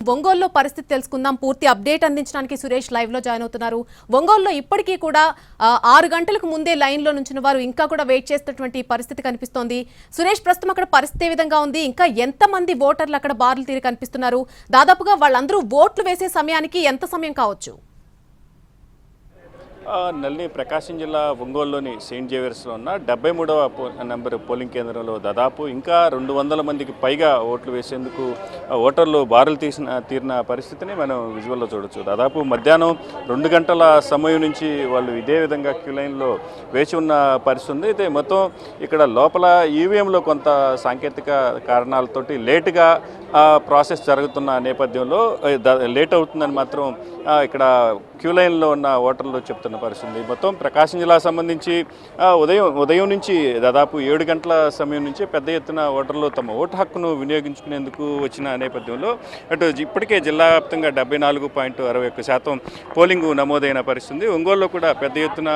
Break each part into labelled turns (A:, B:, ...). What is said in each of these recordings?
A: ఒంగోలులో పరిస్థితి తెలుసుకుందాం. పూర్తి అప్డేట్ అందించడానికి సురేష్ లైవ్ లో జాయిన్ అవుతున్నారు. ఒంగోలులో ఇప్పటికీ కూడా 6 గంటలకు ముందే లైన్ లో నుంచిన వారు ఇంకా కూడా వెయిట్ చేస్తున్నటువంటి పరిస్థితి కనిపిస్తోంది. సురేష్, ప్రస్తుతం అక్కడ పరిస్థితి ఏ విధంగా ఉంది? ఇంకా ఎంత మంది ఓటర్లు అక్కడ బారులు తీరి కనిపిస్తున్నారు? దాదాపుగా వాళ్ళందరూ ఓట్లు వేసే సమయానికి ఎంత సమయం కావచ్చు?
B: నల్లి ప్రకాశం జిల్లా ఒంగోలులోని సెయింట్ జేవియర్స్లో ఉన్న 73వ నెంబర్ పోలింగ్ కేంద్రంలో దాదాపు ఇంకా 200 మందికి పైగా ఓట్లు వేసేందుకు ఓటర్లు బారులు తీరిన పరిస్థితిని మనం విజువల్లో చూడొచ్చు. దాదాపు మధ్యాహ్నం 2 గంటల సమయం నుంచి వాళ్ళు ఇదే విధంగా క్యూ లైన్లో వేచి ఉన్న పరిస్థితి ఉంది. అయితే మొత్తం ఇక్కడ లోపల ఈవీఎంలో కొంత సాంకేతిక కారణాలతోటి లేటుగా ప్రాసెస్ జరుగుతున్న నేపథ్యంలో లేట్ అవుతుందని మాత్రం ఇక్కడ క్యూ లైన్లో ఉన్న ఓటర్లు చెప్తున్న పరిస్థితి. మొత్తం ప్రకాశం జిల్లాకు సంబంధించి ఉదయం నుంచి దాదాపు 7 గంటల సమయం నుంచి పెద్ద ఎత్తున ఓటర్లు తమ ఓటు హక్కును వినియోగించుకునేందుకు వచ్చిన నేపథ్యంలో అటు ఇప్పటికే జిల్లా వ్యాప్తంగా 74.61% పోలింగ్ నమోదైన పరిస్థితి. ఒంగోలులో కూడా పెద్ద ఎత్తున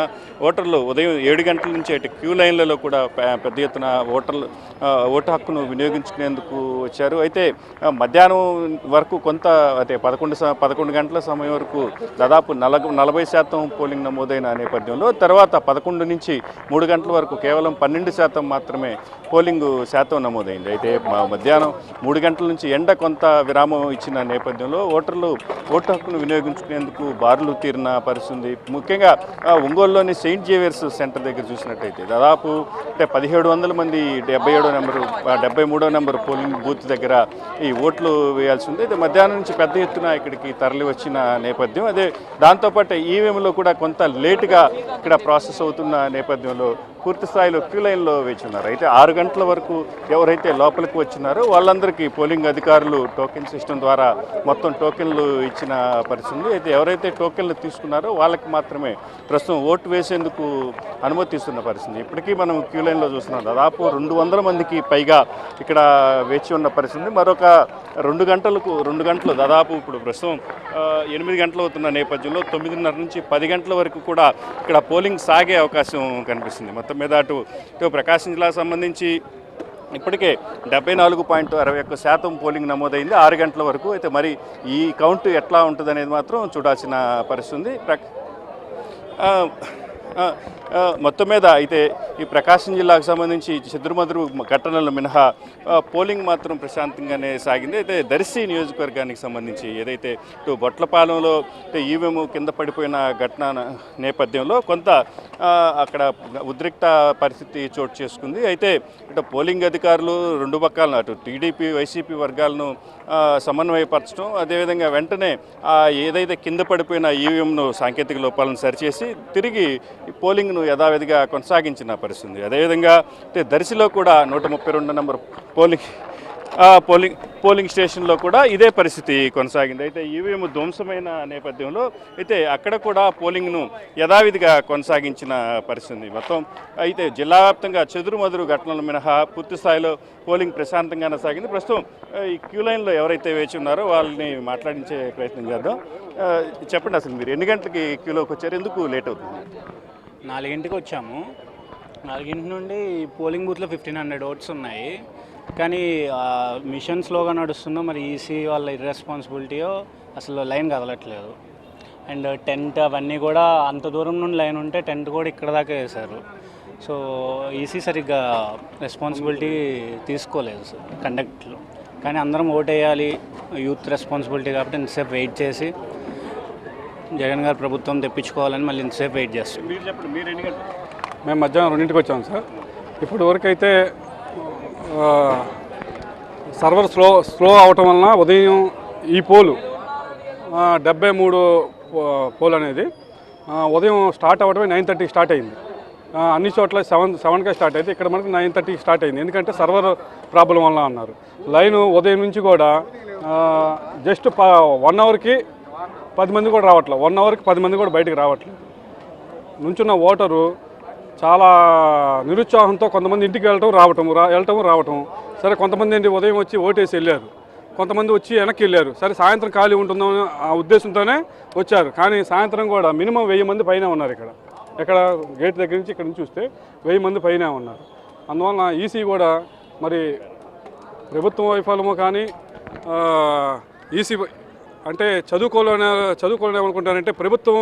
B: ఓటర్లు ఉదయం 7 గంటల నుంచి అటు క్యూ లైన్లలో కూడా పెద్ద ఎత్తున ఓటు హక్కును వినియోగించుకునేందుకు వచ్చారు. అయితే మధ్యాహ్నం వరకు కొంత అయితే 11 గంటల సమయం వరకు దాదాపు 40% పోలింగ్ నమోదైన నేపథ్యంలో తర్వాత 11 నుంచి 3 గంటల వరకు కేవలం 12% మాత్రమే పోలింగ్ శాతం నమోదైంది. అయితే మధ్యాహ్నం 3 గంటల నుంచి ఎండ కొంత విరామం ఇచ్చిన నేపథ్యంలో ఓటర్లు ఓటు హక్కును వినియోగించుకునేందుకు బారులు తీరిన పరిస్థితి. ముఖ్యంగా ఒంగోలులోని సెయింట్ జేవియర్స్ సెంటర్ దగ్గర చూసినట్టయితే దాదాపు అంటే 1700 మంది 73వ నెంబర్ పోలింగ్ బూత్ దగ్గర ఈ ఓట్లు వేయాల్సి ఉంది. అయితే మధ్యాహ్నం నుంచి పెద్ద ఎత్తున ఇక్కడికి తరలి వచ్చిన నేపథ్యం. అదే దాంతోపాటు ఈవీఎంలో కూడా కొంత లేటుగా ఇక్కడ ప్రాసెస్ అవుతున్న నేపథ్యంలో పూర్తి స్థాయిలో క్యూ లైన్లో వేచి ఉన్నారు. అయితే 6 గంటల వరకు ఎవరైతే లోపలికి వచ్చినారో వాళ్ళందరికీ పోలింగ్ అధికారులు టోకెన్ సిస్టమ్ ద్వారా మొత్తం టోకెన్లు ఇచ్చిన పరిస్థితి. అయితే ఎవరైతే టోకెన్లు తీసుకున్నారో వాళ్ళకి మాత్రమే ప్రస్తుతం ఓటు వేసేందుకు అనుమతిస్తున్న పరిస్థితి. ఇప్పటికీ మనం క్యూ లైన్లో చూస్తున్నాం దాదాపు 200 మందికి పైగా ఇక్కడ వేచి ఉన్న పరిస్థితి. మరొక 2 గంటలు దాదాపు ఇప్పుడు ప్రస్తుతం 8 గంటలు అవుతున్న నేపథ్యంలో 9:30 నుంచి 10 గంటల వరకు కూడా ఇక్కడ పోలింగ్ సాగే అవకాశం కనిపిస్తుంది. మొత్తం మీద అటు ప్రకాశం జిల్లాకు సంబంధించి ఇప్పటికే 74.61% పోలింగ్ నమోదైంది 6 గంటల వరకు. అయితే మరి ఈ కౌంట్ ఎట్లా ఉంటుంది అనేది మాత్రం చూడాల్సిన పరిస్థితి. మొత్తం మీద అయితే ఈ ప్రకాశం జిల్లాకు సంబంధించి చెదురుమదురు ఘటనలు మినహా పోలింగ్ మాత్రం ప్రశాంతంగానే సాగింది. అయితే దర్శి నియోజకవర్గానికి సంబంధించి ఏదైతే ఇటు బొట్లపాలెంలో ఈవీఎం కింద పడిపోయిన ఘటన నేపథ్యంలో కొంత అక్కడ ఉద్రిక్త పరిస్థితి చోటు చేసుకుంది. అయితే ఇటు పోలింగ్ అధికారులు రెండు పక్కలను అటు టీడీపీ వైసీపీ వర్గాలను సమన్వయపరచడం, అదేవిధంగా వెంటనే ఏదైతే కింద పడిపోయిన ఈవీఎంను సాంకేతిక లోపాలను సరిచేసి తిరిగి పోలింగ్ను యథావిధిగా కొనసాగించిన పరిస్థితి. అదేవిధంగా దర్శిలో కూడా 132 నెంబర్ పోలింగ్ స్టేషన్లో కూడా ఇదే పరిస్థితి కొనసాగింది. అయితే ఈవీఎం ధ్వంసమైన నేపథ్యంలో అయితే అక్కడ కూడా పోలింగ్ను యథావిధిగా కొనసాగించిన పరిస్థితి. మొత్తం అయితే జిల్లా వ్యాప్తంగా చెదురుమదురు ఘటనలు మినహా పూర్తి స్థాయిలో పోలింగ్ ప్రశాంతంగానే సాగింది. ప్రస్తుతం ఈ క్యూ లైన్లో ఎవరైతే వేచి ఉన్నారో వాళ్ళని మాట్లాడించే ప్రయత్నం చేద్దాం. చెప్పండి, అసలు మీరు ఎన్ని గంటలకి క్యూలోకి వచ్చారు? ఎందుకు లేట్ అవుతుంది?
C: 4 గంటలకు వచ్చాము. 4 గంటల నుండి పోలింగ్ బూత్లో 1500 ఓట్స్ ఉన్నాయి. కానీ మిషన్ స్లోగా నడుస్తుందో మరి ఈసీ వాళ్ళ ఇర్రెస్పాన్సిబిలిటీయో అసలు లైన్ కదలట్లేదు. అండ్ టెంట్ అవన్నీ కూడా అంత దూరం నుండి లైన్ ఉంటే టెంట్ కూడా ఇక్కడ దాకా వేశారు. సో ఈసీ సరిగ్గా రెస్పాన్సిబిలిటీ తీసుకోలేదు సార్ కండక్ట్లో. కానీ అందరం ఓట్ వేయాలి, యూత్ రెస్పాన్సిబిలిటీ కాబట్టి ఇంతసేపు వెయిట్ చేసి జగన్ గారు ప్రభుత్వం తెప్పించుకోవాలని మళ్ళీ ఇంతసేపు వెయిట్ చేస్తాం.
B: మీరు చెప్పండి, మీరు ఎన్ని గంటలు?
D: మేము మధ్యాహ్నం 2ంటికి వచ్చాము సార్. ఇప్పటి వరకు అయితే సర్వర్ స్లో అవటం వలన ఉదయం ఈ పోలు 73 పోల్ అనేది ఉదయం స్టార్ట్ అవ్వడమే 9:30కి స్టార్ట్ అయింది. అన్ని చోట్ల 7కే స్టార్ట్ అయితే ఇక్కడ మనకి 9:30కి స్టార్ట్ అయింది. ఎందుకంటే సర్వర్ ప్రాబ్లం వల్ల అన్నారు. లైను ఉదయం నుంచి కూడా జస్ట్ 1 అవర్కి 10 మంది కూడా రావట్లేదు. 1 అవర్కి 10 మంది కూడా బయటకు రావట్లేదు. నుంచున్న ఓటరు చాలా నిరుత్సాహంతో కొంతమంది ఇంటికి వెళ్ళటం రావటం. సరే, కొంతమంది ఏంటి ఉదయం వచ్చి ఓటేసి వెళ్ళారు, కొంతమంది వచ్చి వెనక్కి వెళ్ళారు. సరే, సాయంత్రం ఖాళీ ఉంటుందని ఆ ఉద్దేశంతోనే వచ్చారు. కానీ సాయంత్రం కూడా మినిమం 1000 మంది పైన ఉన్నారు. ఇక్కడ గేట్ దగ్గర నుంచి ఇక్కడ నుంచి చూస్తే 1000 మంది పైన ఉన్నారు. అందువలన ఈసీ కూడా మరి ప్రభుత్వం వైఫల్యమో కానీ ఈసీ అంటే చదువుకోలేమనుకుంటారంటే ప్రభుత్వం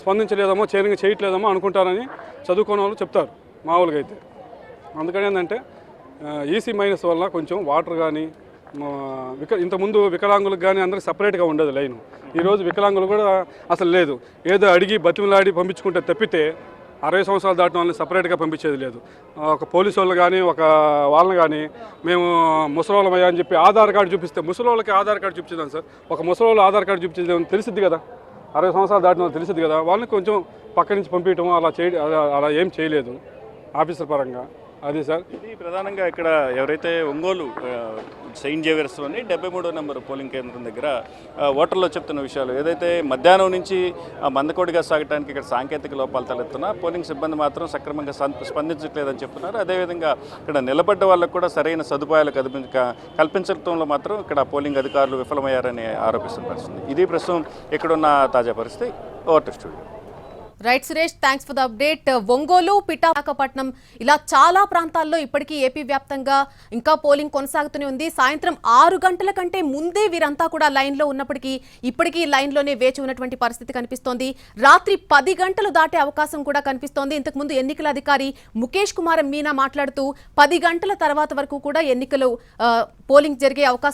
D: స్పందించలేదేమో చేయట్లేదేమో అనుకుంటారని చదువుకోని వాళ్ళు చెప్తారు మామూలుగా అయితే. అందుకని ఏంటంటే ఈసీ మైనస్ వల్ల కొంచెం వాటర్ కానీ ఇంతకుముందు వికలాంగులకు కానీ అందరికి సపరేట్గా ఉండదు లైను. ఈరోజు వికలాంగులు కూడా అసలు లేదు, ఏదో అడిగి బతిమలాడి పంపించుకుంటే తప్పితే 60 సంవత్సరాలు దాటిన వాళ్ళని సపరేట్గా పంపించేది లేదు. ఒక పోలీసు వాళ్ళు కానీ ఒక వాళ్ళని కానీ మేము ముసలోళ్ళమయ్యా అని చెప్పి ఆధార్ కార్డు చూపిస్తే ముసలోళ్ళకి ఆధార్ కార్డు చూపించేదాం సార్. ఒక ముసలోళ్ళు ఆధార్ కార్డు చూపించేది తెలిసిద్ది కదా, 60 సంవత్సరాలు దాటిన వాళ్ళు తెలిసిద్ది కదా, వాళ్ళని కొంచెం పక్క నుంచి పంపించడం అలా ఏం చేయలేదు ఆఫీసర్ పరంగా. అది సార్
B: ఇది ప్రధానంగా ఇక్కడ ఎవరైతే ఒంగోలు సెయింట్ జేవియర్స్లోని 73వ నెంబర్ పోలింగ్ కేంద్రం దగ్గర ఓటర్లో చెప్తున్న విషయాలు ఏదైతే మధ్యాహ్నం నుంచి మందకోడిగా సాగడానికి ఇక్కడ సాంకేతిక లోపాలు తలెత్తున్నా పోలింగ్ సిబ్బంది మాత్రం సక్రమంగా స్పందించట్లేదని చెప్తున్నారు. అదేవిధంగా ఇక్కడ నిలబడ్డ వాళ్ళకు కూడా సరైన సదుపాయాలు కల్పించడంలో మాత్రం ఇక్కడ పోలింగ్ అధికారులు విఫలమయ్యారని ఆరోపిస్తున్న పరిస్థితి. ఇది ప్రస్తుతం ఇక్కడున్న తాజా పరిస్థితి. Over to studio.
A: Right Suresh, thanks for the update. Ongole, Pithapatnam ఇలా చాలా ప్రాంతాల్లో ఇప్పటికీ ఏపీ వ్యాప్తంగా ఇంకా పోలింగ్ కొనసాగుతూనే ఉంది. సాయంత్రం 6 గంటల కంటే ముందే వీరంతా కూడా లైన్లో ఉన్నప్పటికీ ఇప్పటికీ లైన్లోనే వేచి ఉన్నటువంటి పరిస్థితి కనిపిస్తోంది. రాత్రి 10 గంటలు దాటే అవకాశం కూడా కనిపిస్తోంది. ఇంతకుముందు ఎన్నికల అధికారి ముఖేష్ కుమార్ మీనా మాట్లాడుతూ 10 గంటల తర్వాత వరకు కూడా ఎన్నికలు పోలింగ్ జరిగే అవకాశం